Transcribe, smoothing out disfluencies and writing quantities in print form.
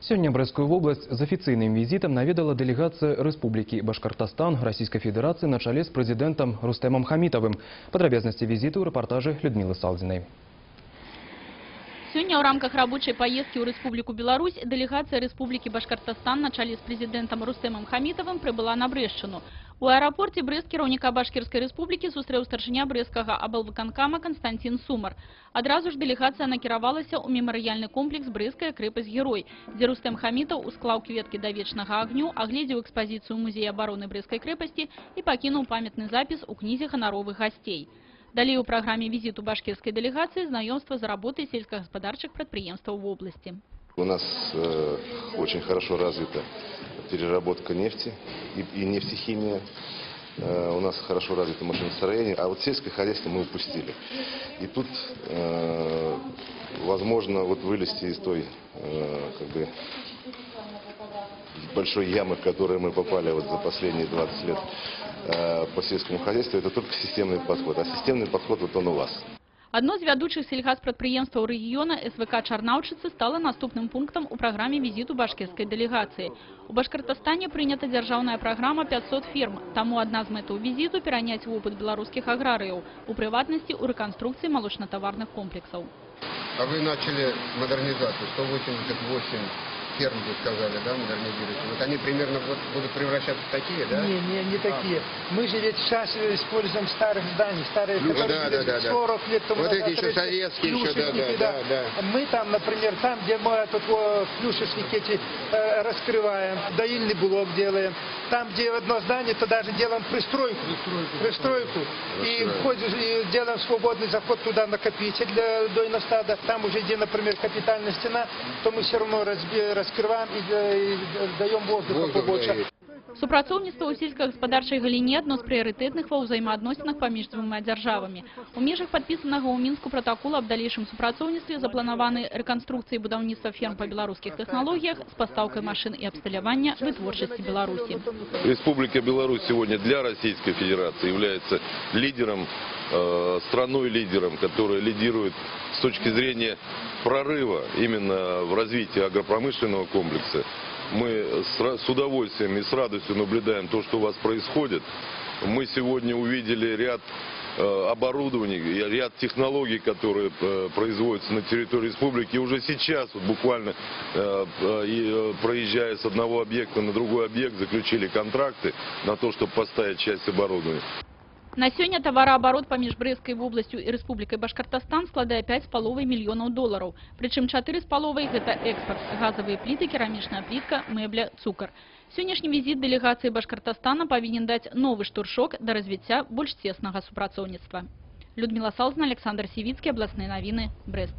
Сегодня Брестскую область с официальным визитом наведала делегация Республики Башкортостан Российской Федерации на чоле с президентом Рустемом Хамитовым. Подробности визита в репортаже Людмилы Салдиной. Сегодня в рамках рабочей поездки в Республику Беларусь делегация Республики Башкортостан на чоле с президентом Рустемом Хамитовым прибыла на Брестщину. У аэропорте Брест кіраўніка Башкирской Республики сустрэў старшыня брэсцкага аблвыканкама Константин Сумар. Адразу ж делегация накіравалася ў мемарыяльны комплекс «Брестская крэпасць-герой», дзе Рустем Хамитов усклаў кветкі да вечнага агню, агледзеў экспазіцыю музея обороны Брестской крэпасці і пакінуў памятны запіс у кнізе ганаровых гостей. Далее у программе визиту башкирской делегации знакомство за работой сельскохозяйственных предприятий в области. У нас очень хорошо развита переработка нефти и нефтехимия. У нас хорошо развито машиностроение, а вот сельское хозяйство мы упустили. И тут возможно вылезти из той большой ямы, в которую мы попали за последние 20 лет по сельскому хозяйству, это только системный подход. А системный подход он у вас. Одно з вядучых сельгазпрадпрыемстваў рэгіёна СВК Чарнаўчыцы стало наступным пунктом у программе визиту башкирской делегации. У Башкортостане принята державная программа 500 ферм. Тому одна из мэтаў визиту перанять опыт белорусских аграрыяў, у прыватнасці у реконструкции молочно-товарных комплексов. А вы начали модернизацию, 188 ферм, вы сказали, да, модернизируете. Вот они примерно будут превращаться в такие, да? Не такие. Мы же ведь сейчас используем старых зданий, которые, которые 40 лет тому вот назад. эти еще советские, еще, да. Мы там, например, там, где мы тут плюшечники эти раскрываем, доильный блок делаем. Там, где одно здание, то даже делаем пристройку. И делаем свободный заход туда, накопитель для дойного стада. Там уже, где, например, капитальная стена, то мы все равно раскрываем и даем воздуха побольше. Супрацоўніцтва ў сельскагаспадарчай галіне адно з прыярытэтных ва ўзаемаадносінах паміж двума дзяржавамі. У межах падпісанага ў Мінску пратакола аб далейшым супрацоўніцтве запланаваны рэканструкцыі і будаўніцтва ферм па беларускіх тэхналогіях з пастаўкай машын і абсталявання вытворчасці Беларусі. Республика Беларусь сегодня для Российской Федерации является лидером, страной-лидером, которая лидирует с точки зрения прорыва именно в развитии агропромышленного комплекса. Мы с удовольствием и с радостью наблюдаем то, что у вас происходит. Мы сегодня увидели ряд оборудований, ряд технологий, которые производятся на территории республики. И уже сейчас, буквально проезжая с одного объекта на другой объект, заключили контракты на то, чтобы поставить часть оборудования. На сегодня товарооборот паміж Брестской областью и Республикой Башкортостан складае $5,5 миллионов. Причем 4,5 это экспорт, газовые плиты, керамичная плитка, мебля, цукор. Сегодняшний визит делегации Башкортостана повинен дать новый штуршок до развития больш теснага супрацоўніцтва. Людмила Салдина, Александр Сивицкий, областные новины, Брест.